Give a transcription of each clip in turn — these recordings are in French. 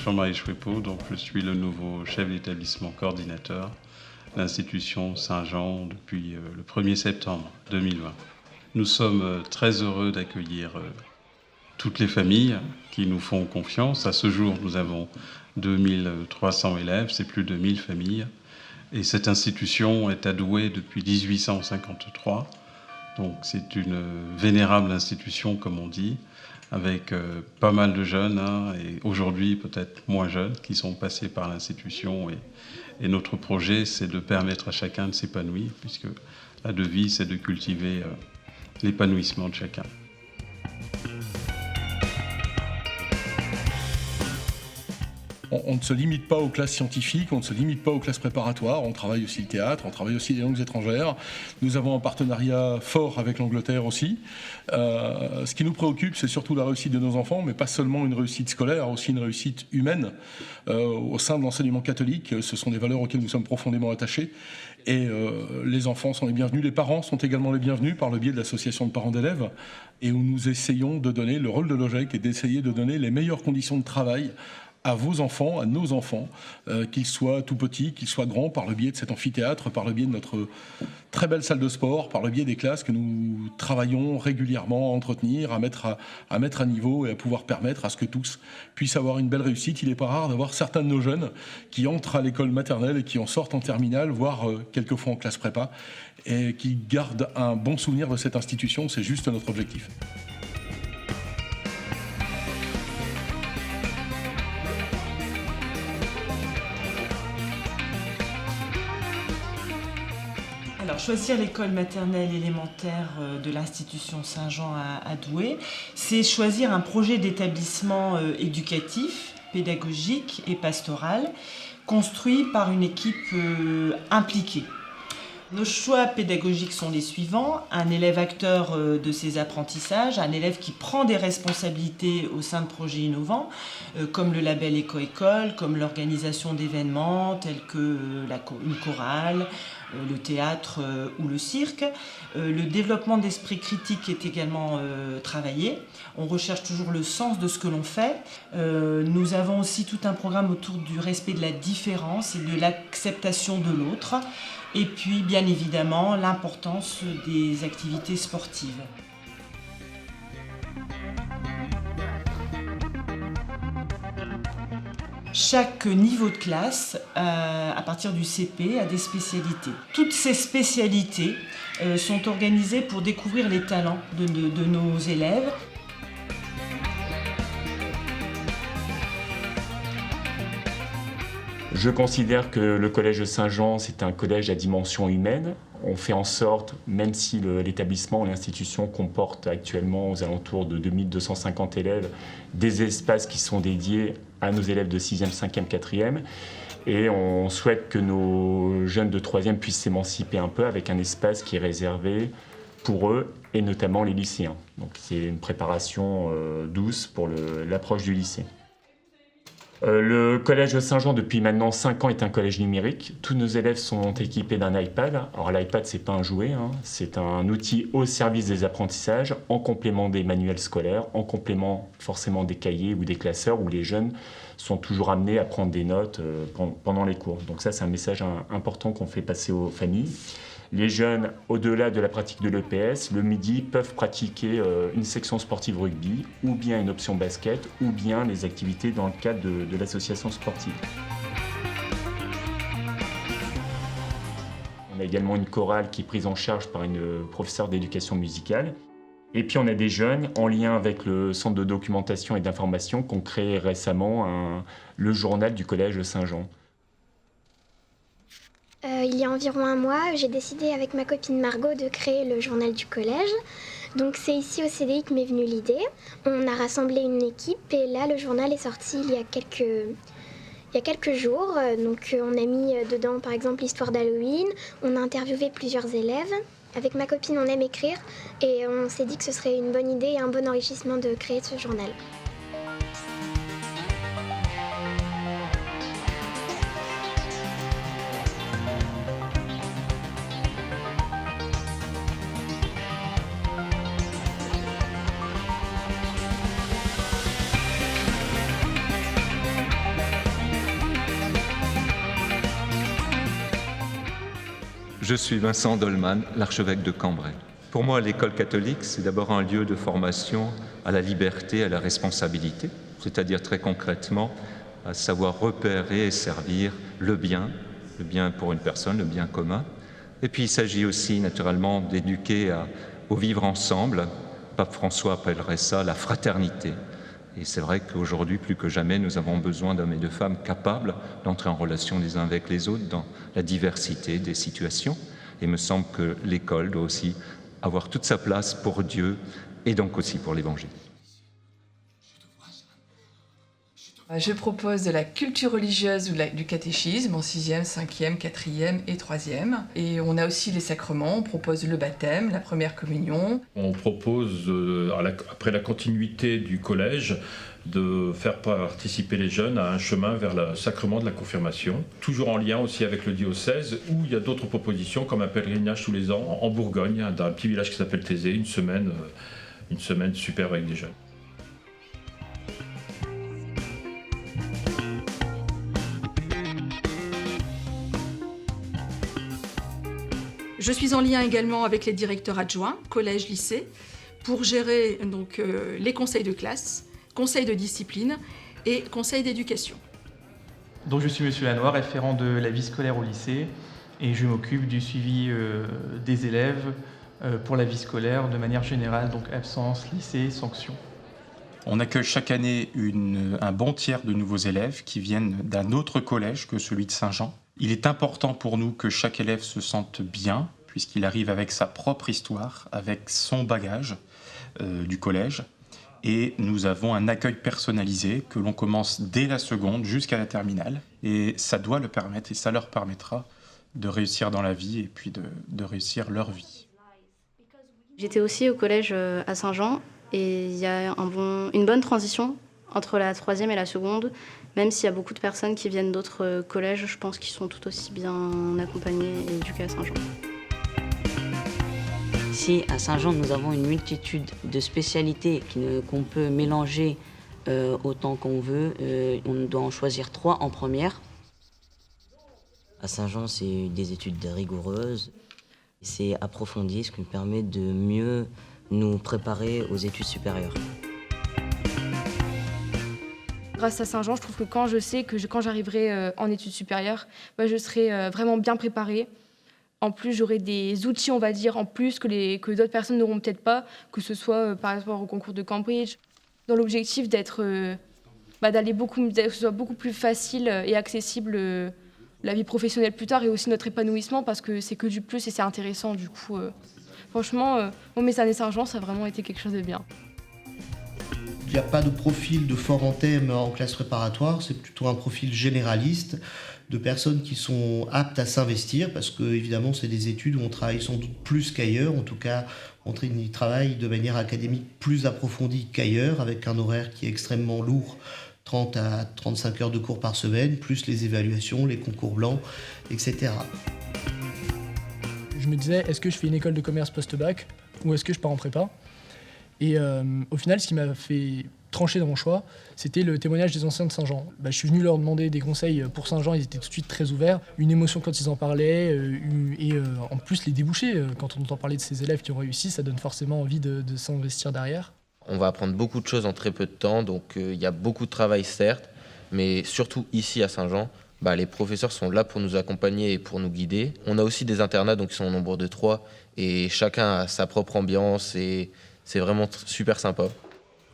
Jean-Marie Chouepeau, donc je suis le nouveau chef d'établissement coordinateur de l'institution Saint-Jean depuis le 1er septembre 2020. Nous sommes très heureux d'accueillir toutes les familles qui nous font confiance. À ce jour, nous avons 2300 élèves, c'est plus de 1000 familles. Et cette institution est à Douai depuis 1853. Donc c'est une vénérable institution, comme on dit, avec pas mal de jeunes, et aujourd'hui peut-être moins jeunes, qui sont passés par l'institution. Et notre projet, c'est de permettre à chacun de s'épanouir, puisque la devise, c'est de cultiver l'épanouissement de chacun. On ne se limite pas aux classes scientifiques, on ne se limite pas aux classes préparatoires, on travaille aussi le théâtre, on travaille aussi les langues étrangères. Nous avons un partenariat fort avec l'Angleterre aussi. Ce qui nous préoccupe, c'est surtout la réussite de nos enfants, mais pas seulement une réussite scolaire, aussi une réussite humaine. Au sein de l'enseignement catholique, ce sont des valeurs auxquelles nous sommes profondément attachés. Et les enfants sont les bienvenus, les parents sont également les bienvenus par le biais de l'association de parents d'élèves, et où nous essayons de donner, le rôle de l'OGEC est d'essayer de donner les meilleures conditions de travail à vos enfants, à nos enfants, qu'ils soient tout petits, qu'ils soient grands, par le biais de cet amphithéâtre, par le biais de notre très belle salle de sport, par le biais des classes que nous travaillons régulièrement à entretenir, à mettre à niveau et à pouvoir permettre à ce que tous puissent avoir une belle réussite. Il n'est pas rare d'avoir certains de nos jeunes qui entrent à l'école maternelle et qui en sortent en terminale, voire quelquefois en classe prépa, et qui gardent un bon souvenir de cette institution. C'est juste notre objectif. Alors, choisir l'école maternelle élémentaire de l'institution Saint-Jean à Douai, c'est choisir un projet d'établissement éducatif, pédagogique et pastoral, construit par une équipe impliquée. Nos choix pédagogiques sont les suivants: un élève acteur de ses apprentissages, un élève qui prend des responsabilités au sein de projets innovants, comme le label Éco-École, comme l'organisation d'événements tels que une chorale, le théâtre ou le cirque. Le développement d'esprit critique est également travaillé. On recherche toujours le sens de ce que l'on fait. Nous avons aussi tout un programme autour du respect de la différence et de l'acceptation de l'autre. Et puis, bien évidemment, l'importance des activités sportives. Chaque niveau de classe, à partir du CP, a des spécialités. Toutes ces spécialités sont organisées pour découvrir les talents de nos élèves. Je considère que le collège de Saint-Jean, c'est un collège à dimension humaine. On fait en sorte, même si l'établissement ou l'institution comporte actuellement aux alentours de 2250 élèves, des espaces qui sont dédiés à nos élèves de 6e, 5e, 4e. Et on souhaite que nos jeunes de 3e puissent s'émanciper un peu avec un espace qui est réservé pour eux et notamment les lycéens. Donc c'est une préparation douce pour l'approche du lycée. Le collège de Saint-Jean, depuis maintenant 5 ans, est un collège numérique. Tous nos élèves sont équipés d'un iPad. Alors l'iPad, c'est pas un jouet, c'est un outil au service des apprentissages, en complément des manuels scolaires, en complément forcément des cahiers ou des classeurs, où les jeunes sont toujours amenés à prendre des notes pendant les cours. Donc ça, c'est un message important qu'on fait passer aux familles. Les jeunes, au-delà de la pratique de l'EPS, le midi peuvent pratiquer une section sportive rugby, ou bien une option basket, ou bien les activités dans le cadre de l'association sportive. On a également une chorale qui est prise en charge par une professeure d'éducation musicale. Et puis on a des jeunes en lien avec le centre de documentation et d'information qui ont créé récemment le journal du collège de Saint-Jean. Il y a environ un mois, j'ai décidé avec ma copine Margot de créer le journal du collège. Donc c'est ici au CDI que m'est venue l'idée. On a rassemblé une équipe et là le journal est sorti il y a quelques jours. Donc on a mis dedans par exemple l'histoire d'Halloween, on a interviewé plusieurs élèves Avec ma copine, on aime écrire et on s'est dit que ce serait une bonne idée et un bon enrichissement de créer ce journal. Je suis Vincent Dolman, l'archevêque de Cambrai. Pour moi, l'école catholique, c'est d'abord un lieu de formation à la liberté, à la responsabilité, c'est-à-dire très concrètement à savoir repérer et servir le bien pour une personne, le bien commun. Et puis il s'agit aussi naturellement d'éduquer au vivre ensemble. Pape François appellerait ça la fraternité. Et c'est vrai qu'aujourd'hui, plus que jamais, nous avons besoin d'hommes et de femmes capables d'entrer en relation les uns avec les autres dans la diversité des situations. Et il me semble que l'école doit aussi avoir toute sa place pour Dieu et donc aussi pour l'Évangile. Je propose de la culture religieuse ou du catéchisme en 6e, 5e, 4e et 3e. Et on a aussi les sacrements, on propose le baptême, la première communion. On propose, après la continuité du collège, de faire participer les jeunes à un chemin vers le sacrement de la confirmation, toujours en lien aussi avec le diocèse, où il y a d'autres propositions, comme un pèlerinage tous les ans en Bourgogne, dans un petit village qui s'appelle Thésée, une semaine super avec des jeunes. Je suis en lien également avec les directeurs adjoints, collège, lycée, pour gérer donc, les conseils de classe, conseils de discipline et conseils d'éducation. Donc je suis Monsieur Lanois, référent de la vie scolaire au lycée, et je m'occupe du suivi des élèves pour la vie scolaire de manière générale, donc absence, lycée, sanctions. On accueille chaque année un bon tiers de nouveaux élèves qui viennent d'un autre collège que celui de Saint-Jean. Il est important pour nous que chaque élève se sente bien, puisqu'il arrive avec sa propre histoire, avec son bagage du collège. Et nous avons un accueil personnalisé que l'on commence dès la seconde jusqu'à la terminale. Et ça doit le permettre et ça leur permettra de réussir dans la vie et puis de réussir leur vie. J'étais aussi au collège à Saint-Jean et il y a une bonne transition entre la 3e et la seconde, même s'il y a beaucoup de personnes qui viennent d'autres collèges, je pense qu'ils sont tout aussi bien accompagnés et éduqués à Saint-Jean. Ici, à Saint-Jean, nous avons une multitude de spécialités qu'on peut mélanger autant qu'on veut. On doit en choisir 3 en première. À Saint-Jean, c'est des études rigoureuses. C'est approfondi, ce qui nous permet de mieux nous préparer aux études supérieures. Grâce à Saint-Jean, je trouve que quand je sais que quand j'arriverai en études supérieures, je serai vraiment bien préparée. En plus, j'aurai des outils, on va dire, en plus que d'autres personnes n'auront peut-être pas, que ce soit par rapport au concours de Cambridge, dans l'objectif que ce soit beaucoup plus facile et accessible la vie professionnelle plus tard et aussi notre épanouissement, parce que c'est que du plus et c'est intéressant du coup. Franchement, mes années Saint-Jean, ça a vraiment été quelque chose de bien. Il n'y a pas de profil de fort en thème en classe préparatoire, c'est plutôt un profil généraliste de personnes qui sont aptes à s'investir parce que évidemment c'est des études où on travaille sans doute plus qu'ailleurs, en tout cas on y travaille de manière académique plus approfondie qu'ailleurs avec un horaire qui est extrêmement lourd, 30 à 35 heures de cours par semaine, plus les évaluations, les concours blancs, etc. Je me disais, est-ce que je fais une école de commerce post-bac ou est-ce que je pars en prépa ? Et au final, ce qui m'a fait trancher dans mon choix, c'était le témoignage des anciens de Saint-Jean. Je suis venu leur demander des conseils pour Saint-Jean, ils étaient tout de suite très ouverts. Une émotion quand ils en parlaient, et en plus les débouchés, quand on entend parler de ces élèves qui ont réussi, ça donne forcément envie de s'investir derrière. On va apprendre beaucoup de choses en très peu de temps, donc il y a beaucoup de travail certes, mais surtout ici à Saint-Jean, les professeurs sont là pour nous accompagner et pour nous guider. On a aussi des internats, donc ils sont au nombre de 3, et chacun a sa propre ambiance, et c'est vraiment super sympa.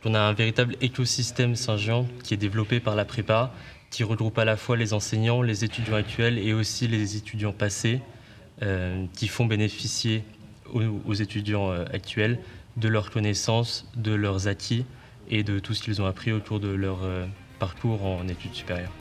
On a un véritable écosystème Saint-Jean qui est développé par la prépa, qui regroupe à la fois les enseignants, les étudiants actuels et aussi les étudiants passés, qui font bénéficier aux étudiants actuels de leurs connaissances, de leurs acquis et de tout ce qu'ils ont appris au cours de leur parcours en études supérieures.